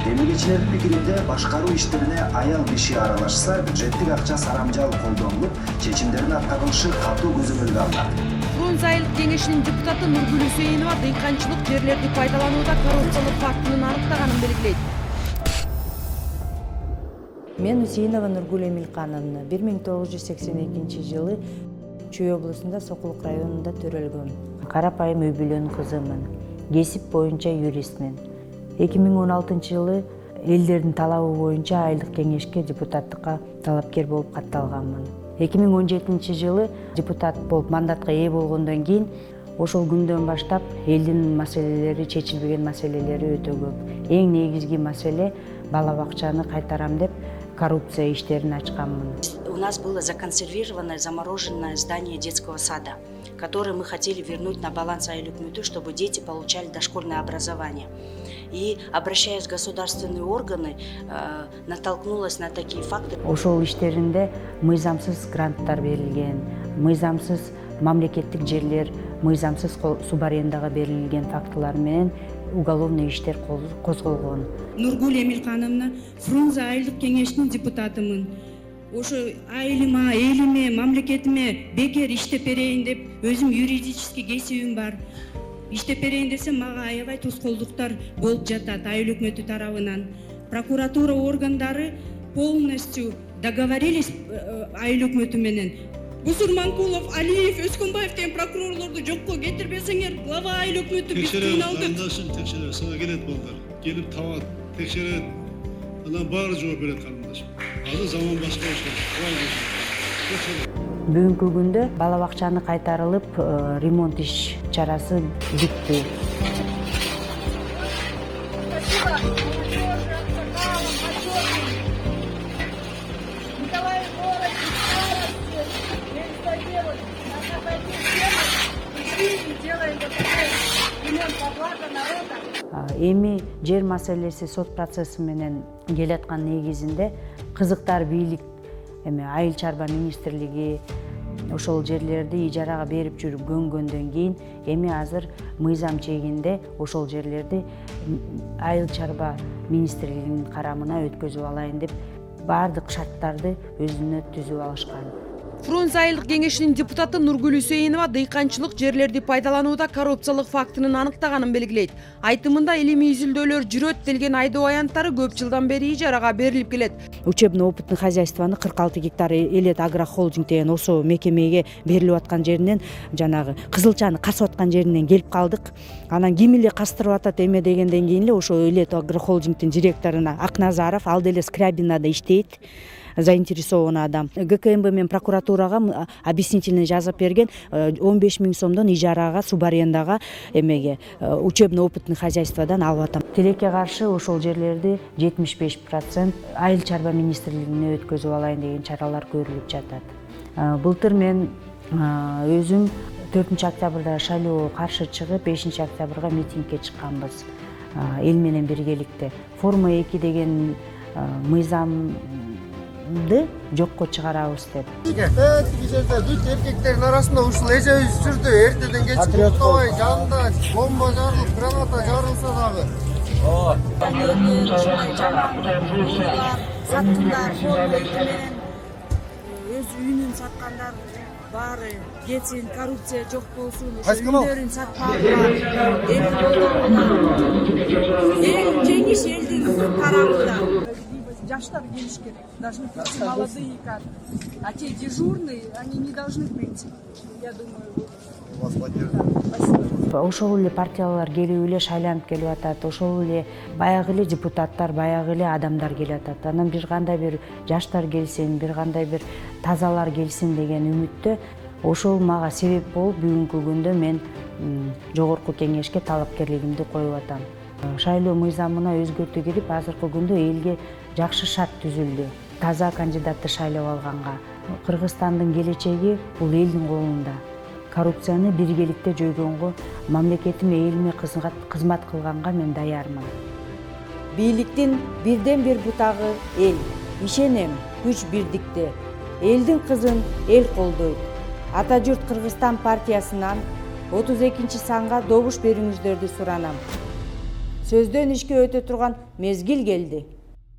Эмгичилердин пикиринде башкаруу иштерине аял киши аралашса бюджеттик акча сарамжал колдонулуп, чечимдердин аткарылышы катуу көзөмөлгө алынат. Фрунзе айылык кеңешинин депутаты Нургүл Үсейинова дыйканчылык жерлерди пайдаланууда коррупциялык фактынын аныктаганын белгилейт. Мен Үсейинова Нургүл Эмилкановна 1982 жылы Чүй облусунда Сокулук районунда төрөлгөм. Карапайым үй бүлөнүн кызымын. Кесип боюнча юристмин. 2016 жылы элдердин талабы боюнча айылдык кеңешке депутаттыкка талапкер болуп катталганмын. 2017 жылы депутат болуп мандатка ээ болгондон кийин ошол күндөн баштап элдин маселелери, чечилбеген маселелери өтө көп. Эң негизги маселе бала бакчаны кайтарам деп коррупция иштерин ачканмын. У нас было законсервированное, замороженное здание детского сада, которое мы хотели вернуть на баланс Айлыкмүтү, чтобы дети получали дошкольное образование. И, обращаясь в государственные органы, натолкнулась на такие факты. Ошол иштеринде мыйзамсыз гранттар берилген, мыйзамсыз мамлекеттик жерлер, мыйзамсыз суб арендага берилген фактылар менен уголовный иштер козголгон. Нургүл Эмилкановна, Фрунзе айылдык кеңешинин депутатымын. Ошо айылыма, элиме, мамлекетиме бекер иштеп берейин деп өзүм юридический кесибим бар. Иштеп берейин десем мага аябай тоскоолдуктар болуп жатат айыл өкмөтү тарабынан. Прокуратура органдары полностью договорились айыл өкмөтү менен. Бусурманкулов, Алиев, Өскөнбаев деген прокурорлорду жокко кетирбесеңер, глава айыл өкмөтү биз кыйналдык. Текшерет, сага келет балдар. Келип табат, текшерет. Анан баары жооп берет карындашым. Азыр заман башка болуп. Бүгүнкү күндө бала бакчаны кайтарылып, ремонт иш чарасы бүттү. Эми жер маселеси сот процесси менен келаткан негизинде кызыктар бийлик айыл чарба министрлиги ошол жерлерди ижарага берип жүрүп көнгөндөн кийин эми азыр мыйзам чегинде ошол жерлерди айыл чарба министрлигинин карамына өткөзүп алайын деп баардык шарттарды өзүнө түзүп алышкан. Фрунзе айылык кеңешинин депутаты Нургүл Үсейинова дыйканчылык жерлерди пайдаланууда коррупциялык фактынын аныктаганын белгилейт. Айтымында илимий изилдөөлөр жүрөт делген айдоо аянттары көп жылдан бери ижарага берилип келет. Учебно-опытный хозяйствоны 46 гектар Элет агрохолдинг деген осо мекемеге берилип аткан жеринен жанагы кызылчаны касып аткан жеринен келип калдык. Анан ким эле кастырып атат эме дегенден кийин эле ошо Элет агрохолдингдин директоруна Акназаров, ал деле Скрябинада иштейт. Заинтересован адам. ГКМБ мен прокуратурага объяснительный жазып берген 15 000 сомдон ижарага, суб арендага эмеге учебно-опытный хозяйстводан алып атам. Тилекке каршы ошол жерлерди 75% айыл чарба министрлигине өткөзүп алайын деген чаралар көрүлүп жатат. Былтыр мен өзүм 4 октябрда шайлоого каршы чыгып 5 октябрга митингге чыкканбыз. Эл менен биргеликте. Форма 2 деген мыйзам жокко чыгарабыз деп. Тиги жерде бүт эркектердин арасында ушул эжебиз жүрдү. Эртеден кечке уктабай, жанында бомба жарылып, граната жарылса дагы. Саттындар, өз үйүнүн саткандар баары кетсин, коррупция жок болсун, үйлөрүн сатпагыла, элди колдонууна. Эң жеңиш элдин тарабында. Жаштар келиш керек, должны прийти молодые кадры. А те дежурные, они не должны прийти. Я думаю, Вас поддерживают. Ошол эле партиялар келип эле шайланып келип атат. Ошол эле баягы эле депутаттар, баягы эле адамдар келип атат. Анан бир кандай бир жаштар келсин, бир кандай бир тазалар келсин деген үмүттө ошол мага себеп болуп бүгүнкү күндө мен жогорку кеңешке талапкерлигимди коюп атам. Шайлоо мыйзамына өзгөртүү кирип, азыркы күндө элге жакшы шарт түзүлдү. Таза кандидатты шайлап алганга. Кыргызстандын келечеги бул элдин колунда. Коррупцияны биргеликте жойгонго, мамлекетиме, элиме кызмат кылганга мен даярмын. Бийликтин бирден бир бутагы эл. Ишенем, күч бирдикте. Элдин кызын эл колдойт. Ата журт Кыргызстан партиясынан 32 санга добуш берүүңүздөрдү суранам. сөздөн ишке өтө турган мезгил келди.